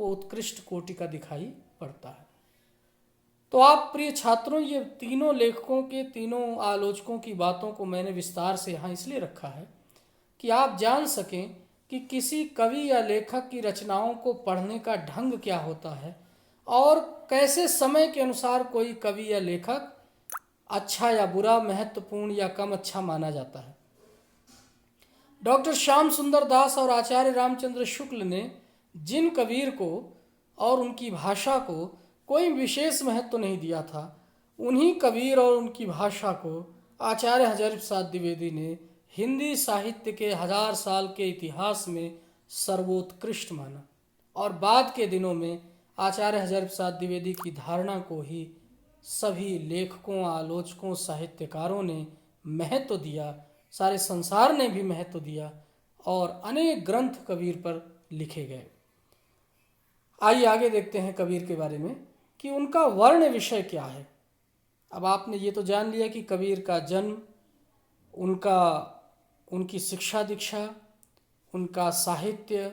वो उत्कृष्ट कोटि का दिखाई पड़ता है। तो आप प्रिय छात्रों, ये तीनों लेखकों के, तीनों आलोचकों की बातों को मैंने विस्तार से यहाँ इसलिए रखा है कि आप जान सकें कि किसी कवि या लेखक की रचनाओं को पढ़ने का ढंग क्या होता है और कैसे समय के अनुसार कोई कवि या लेखक अच्छा या बुरा, महत्वपूर्ण या कम अच्छा माना जाता है। डॉक्टर श्याम सुंदर दास और आचार्य रामचंद्र शुक्ल ने जिन कबीर को और उनकी भाषा को कोई विशेष महत्व नहीं दिया था, उन्हीं कबीर और उनकी भाषा को आचार्य हज़रत प्रसाद द्विवेदी ने हिंदी साहित्य के 1000 साल के इतिहास में सर्वोत्कृष्ट माना और बाद के दिनों में आचार्य हज़रत प्रसाद द्विवेदी की धारणा को ही सभी लेखकों, आलोचकों, साहित्यकारों ने महत्व दिया, सारे संसार ने भी महत्व दिया और अनेक ग्रंथ कबीर पर लिखे गए। आइए आगे देखते हैं कबीर के बारे में कि उनका वर्ण विषय क्या है। अब आपने ये तो जान लिया कि कबीर का जन्म, उनकी शिक्षा दीक्षा, उनका साहित्य,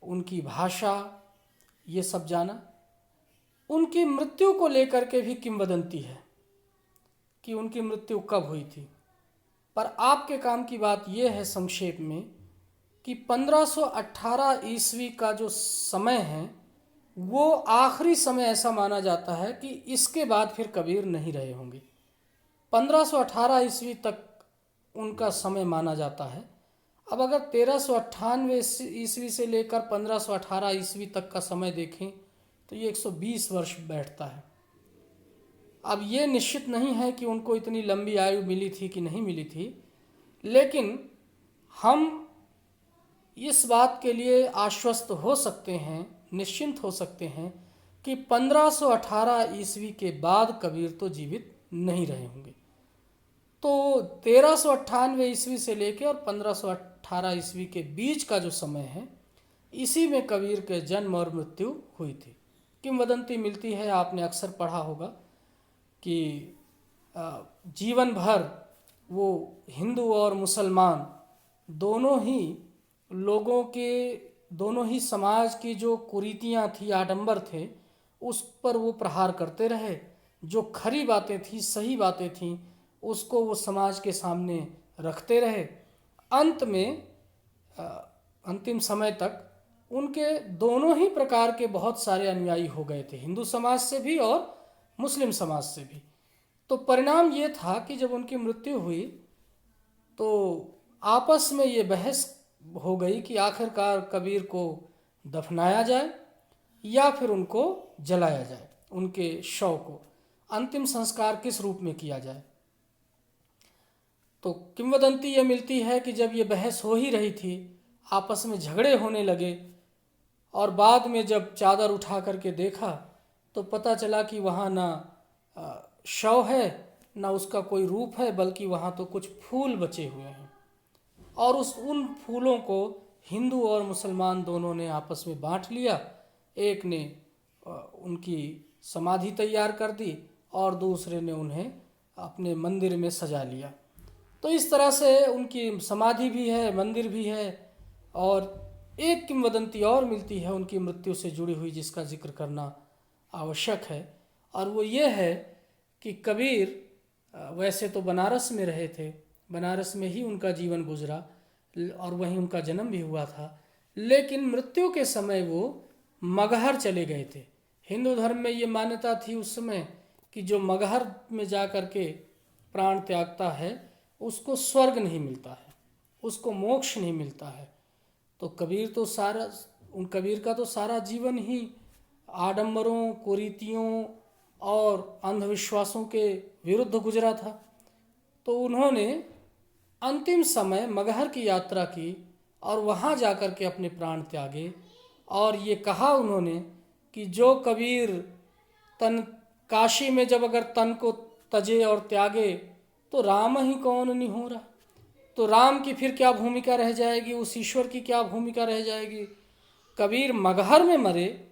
उनकी भाषा, ये सब जाना। उनकी मृत्यु को लेकर के भी किंवदंती है कि उनकी मृत्यु कब हुई थी, पर आपके काम की बात यह है संक्षेप में कि 1518 ईस्वी का जो समय है वो आखिरी समय ऐसा माना जाता है कि इसके बाद फिर कबीर नहीं रहे होंगे। 1518 ईस्वी तक उनका समय माना जाता है। अब अगर 1398 ईस्वी से लेकर 1518 ईस्वी तक का समय देखें तो ये 120 वर्ष बैठता है। अब ये निश्चित नहीं है कि उनको इतनी लंबी आयु मिली थी कि नहीं मिली थी, लेकिन हम इस बात के लिए आश्वस्त हो सकते हैं, निश्चिंत हो सकते हैं कि 1518 ईस्वी के बाद कबीर तो जीवित नहीं रहे होंगे। तो 1398 ईस्वी से लेकर और 1518 ईस्वी के बीच का जो समय है, इसी में कबीर के जन्म और मृत्यु हुई थी। किंवदंती मिलती है, आपने अक्सर पढ़ा होगा कि जीवन भर वो हिंदू और मुसलमान दोनों ही लोगों के, दोनों ही समाज की जो कुरीतियाँ थी, आडंबर थे, उस पर वो प्रहार करते रहे। जो खरी बातें थी, सही बातें थीं, उसको वो समाज के सामने रखते रहे। अंत में अंतिम समय तक उनके दोनों ही प्रकार के बहुत सारे अनुयायी हो गए थे, हिंदू समाज से भी और मुस्लिम समाज से भी। तो परिणाम ये था कि जब उनकी मृत्यु हुई तो आपस में ये बहस हो गई कि आखिरकार कबीर को दफनाया जाए या फिर उनको जलाया जाए, उनके शव को अंतिम संस्कार किस रूप में किया जाए। तो किंवदंती ये मिलती है कि जब ये बहस हो ही रही थी, आपस में झगड़े होने लगे और बाद में जब चादर उठा करके देखा तो पता चला कि वहाँ ना शव है, ना उसका कोई रूप है, बल्कि वहाँ तो कुछ फूल बचे हुए हैं। और उन फूलों को हिंदू और मुसलमान दोनों ने आपस में बांट लिया। एक ने उनकी समाधि तैयार कर दी और दूसरे ने उन्हें अपने मंदिर में सजा लिया। तो इस तरह से उनकी समाधि भी है, मंदिर भी है। और एक किंवदंती और मिलती है उनकी मृत्यु से जुड़ी हुई, जिसका जिक्र करना आवश्यक है, और वो ये है कि कबीर वैसे तो बनारस में रहे थे, बनारस में ही उनका जीवन गुजरा और वहीं उनका जन्म भी हुआ था, लेकिन मृत्यु के समय वो मगहर चले गए थे। हिंदू धर्म में ये मान्यता थी उस समय कि जो मगहर में जा कर के प्राण त्यागता है उसको स्वर्ग नहीं मिलता है, उसको मोक्ष नहीं मिलता है। तो कबीर का तो सारा जीवन ही आडंबरों, कुरीतियों और अंधविश्वासों के विरुद्ध गुजरा था। तो उन्होंने अंतिम समय मगहर की यात्रा की और वहाँ जाकर के अपने प्राण त्यागे। और ये कहा उन्होंने कि जो कबीर काशी में जब अगर तन को तजे और त्यागे तो राम ही कौन निहोरा, तो राम की फिर क्या भूमिका रह जाएगी, उस ईश्वर की क्या भूमिका रह जाएगी। कबीर मगहर में मरे,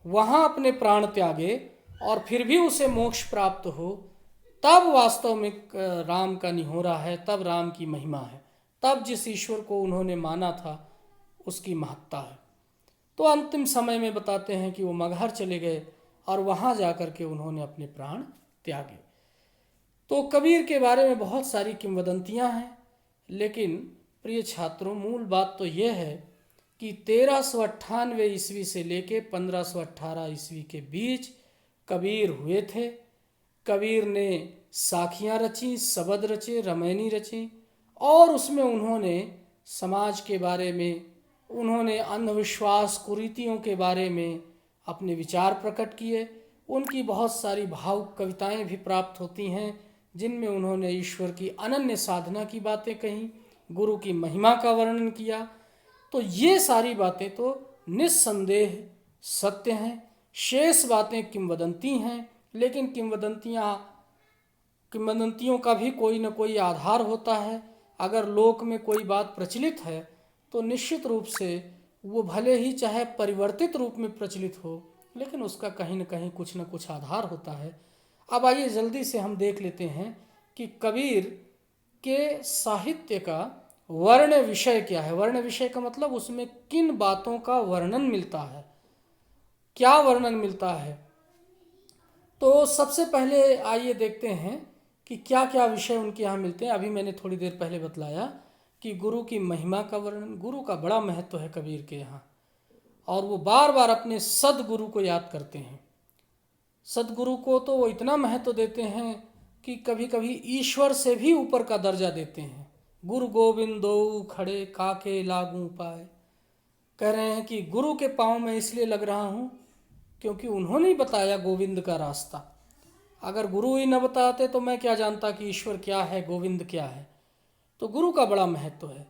वहाँ अपने प्राण त्यागे और फिर भी उसे मोक्ष प्राप्त हो, तब वास्तव में राम का निहोरा है, तब राम की महिमा है, तब जिस ईश्वर को उन्होंने माना था उसकी महत्ता है। तो अंतिम समय में बताते हैं कि वो मगहर चले गए और वहाँ जा कर के उन्होंने अपने प्राण त्यागे। तो कबीर के बारे में बहुत सारी किंवदंतियाँ हैं, लेकिन प्रिय छात्रों, मूल बात तो यह है कि 1398 ईस्वी से लेके 1518 ईस्वी के बीच कबीर हुए थे। कबीर ने साखियाँ रची, शबद रचे, रमैनी रची, और उसमें उन्होंने समाज के बारे में, उन्होंने अंधविश्वास कुरीतियों के बारे में अपने विचार प्रकट किए। उनकी बहुत सारी भावुक कविताएं भी प्राप्त होती हैं, जिनमें उन्होंने ईश्वर की अनन्य साधना की बातें कहीं, गुरु की महिमा का वर्णन किया। तो ये सारी बातें तो निस्संदेह सत्य हैं। शेष बातें किंवदंती हैं, लेकिन किंवदंतियों का भी कोई न कोई आधार होता है। अगर लोक में कोई बात प्रचलित है तो निश्चित रूप से वो भले ही चाहे परिवर्तित रूप में प्रचलित हो, लेकिन उसका कहीं न कहीं कुछ न कुछ आधार होता है। अब आइए जल्दी से हम देख लेते हैं कि कबीर के साहित्य का वर्ण विषय क्या है। वर्ण विषय का मतलब उसमें किन बातों का वर्णन मिलता है, क्या वर्णन मिलता है। तो सबसे पहले आइए देखते हैं कि क्या क्या विषय उनके यहाँ मिलते हैं। अभी मैंने थोड़ी देर पहले बतलाया कि गुरु की महिमा का वर्णन, गुरु का बड़ा महत्व है कबीर के यहाँ, और वो बार बार अपने सदगुरु को याद करते हैं। सदगुरु को तो वो इतना महत्व देते हैं कि कभी कभी ईश्वर से भी ऊपर का दर्जा देते हैं। गुरु गोविंद दो खड़े काके लागू पाए, कह रहे हैं कि गुरु के पाँव में इसलिए लग रहा हूँ क्योंकि उन्होंने ही बताया गोविंद का रास्ता। अगर गुरु ही न बताते तो मैं क्या जानता कि ईश्वर क्या है, गोविंद क्या है। तो गुरु का बड़ा महत्व है।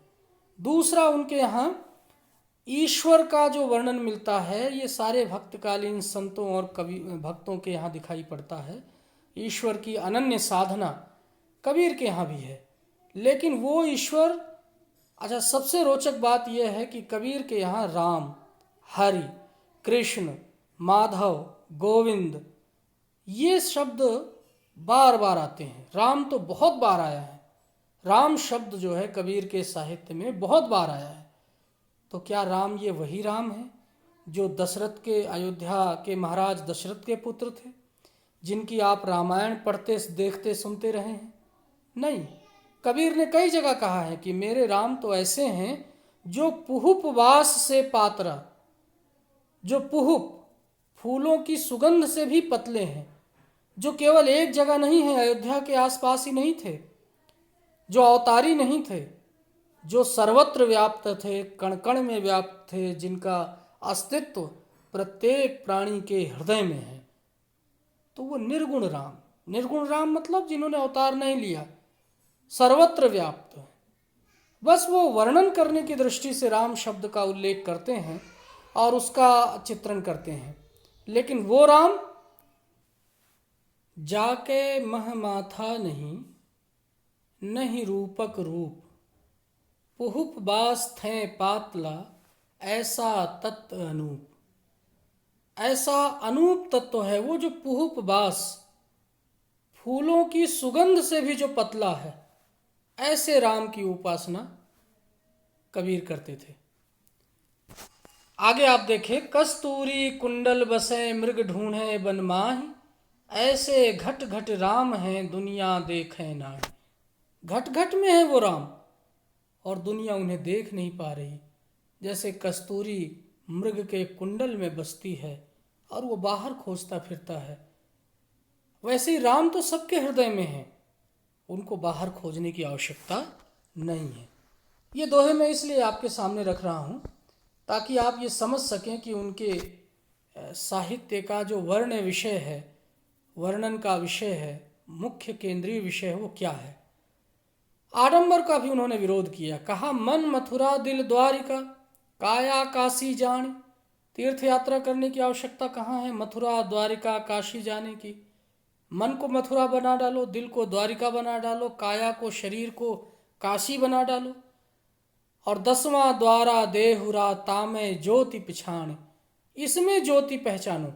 दूसरा, उनके यहाँ ईश्वर का जो वर्णन मिलता है ये सारे भक्तकालीन संतों और कवि भक्तों के यहाँ दिखाई पड़ता है। ईश्वर की अनन्य साधना कबीर के यहाँ भी है, लेकिन वो ईश्वर, अच्छा सबसे रोचक बात यह है कि कबीर के यहाँ राम, हरि, कृष्ण, माधव, गोविंद ये शब्द बार बार आते हैं। राम तो बहुत बार आया है। राम शब्द जो है कबीर के साहित्य में बहुत बार आया है। तो क्या राम ये वही राम है जो दशरथ के, अयोध्या के महाराज दशरथ के पुत्र थे, जिनकी आप रामायण पढ़ते, देखते, सुनते रहे हैं? नहीं। कबीर ने कई जगह कहा है कि मेरे राम तो ऐसे हैं जो पुहुप वास से पात्रा, जो पुहुप फूलों की सुगंध से भी पतले हैं, जो केवल एक जगह नहीं है, अयोध्या के आसपास ही नहीं थे, जो अवतारी नहीं थे, जो सर्वत्र व्याप्त थे, कण कण में व्याप्त थे, जिनका अस्तित्व प्रत्येक प्राणी के हृदय में है। तो वो निर्गुण राम, निर्गुण राम मतलब जिन्होंने अवतार नहीं लिया, सर्वत्र व्याप्त है। बस वो वर्णन करने की दृष्टि से राम शब्द का उल्लेख करते हैं और उसका चित्रण करते हैं, लेकिन वो राम जाके मह माथा नहीं, नहीं रूपक रूप, पुहुप बास थे पातला, ऐसा तत्व अनूप। ऐसा अनूप तत्व है वो जो पुहुप बास, फूलों की सुगंध से भी जो पतला है, ऐसे राम की उपासना कबीर करते थे। आगे आप देखें, कस्तूरी कुंडल बसे मृग ढूंढे बन माही, ऐसे घट घट राम हैं दुनिया देखे नाही। घट घट में है वो राम और दुनिया उन्हें देख नहीं पा रही। जैसे कस्तूरी मृग के कुंडल में बसती है और वो बाहर खोजता फिरता है, वैसे ही राम तो सबके हृदय में है, उनको बाहर खोजने की आवश्यकता नहीं है। ये दोहे मैं इसलिए आपके सामने रख रहा हूँ ताकि आप ये समझ सकें कि उनके साहित्य का जो वर्ण विषय है, वर्णन का विषय है, मुख्य केंद्रीय विषय है, वो क्या है। आडंबर का भी उन्होंने विरोध किया। कहा, मन मथुरा दिल द्वारिका, काया काशी जाने। तीर्थ यात्रा करने की आवश्यकता कहाँ है मथुरा द्वारिका काशी जाने की। मन को मथुरा बना डालो, दिल को द्वारिका बना डालो, काया को, शरीर को काशी बना डालो, और 10वां द्वारा देहुरा तामे ज्योति पिछाण, इसमें ज्योति पहचानो,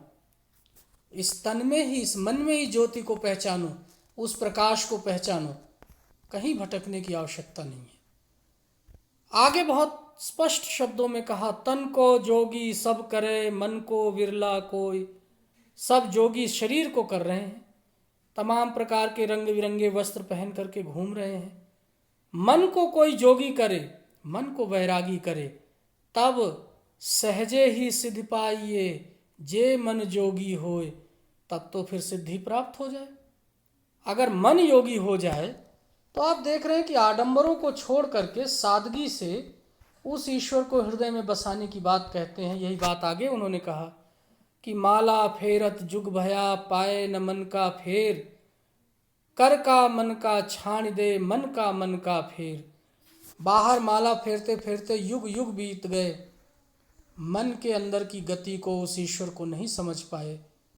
इस तन में ही, इस मन में ही ज्योति को पहचानो, उस प्रकाश को पहचानो, कहीं भटकने की आवश्यकता नहीं है। आगे बहुत स्पष्ट शब्दों में कहा, तन को जोगी सब करे, मन को विरला कोई। सब जोगी शरीर को कर रहे हैं, तमाम प्रकार के रंग बिरंगे वस्त्र पहन करके घूम रहे हैं। मन को कोई जोगी करे, मन को वैरागी करे, तब सहजे ही सिद्धि पाइए, जे मन जोगी होए। तब तो फिर सिद्धि प्राप्त हो जाए। अगर मन योगी हो जाए तो आप देख रहे हैं कि आडंबरों को छोड़ करके सादगी से उस ईश्वर को हृदय में बसाने की बात कहते हैं। यही बात आगे उन्होंने कहा कि माला फेरत जुग भया, पाए न मन का फेर, कर का मन का छाण दे, मन का मन का फेर। बाहर माला फेरते फेरते युग युग बीत गए, मन के अंदर की गति को, उस ईश्वर को नहीं समझ पाए।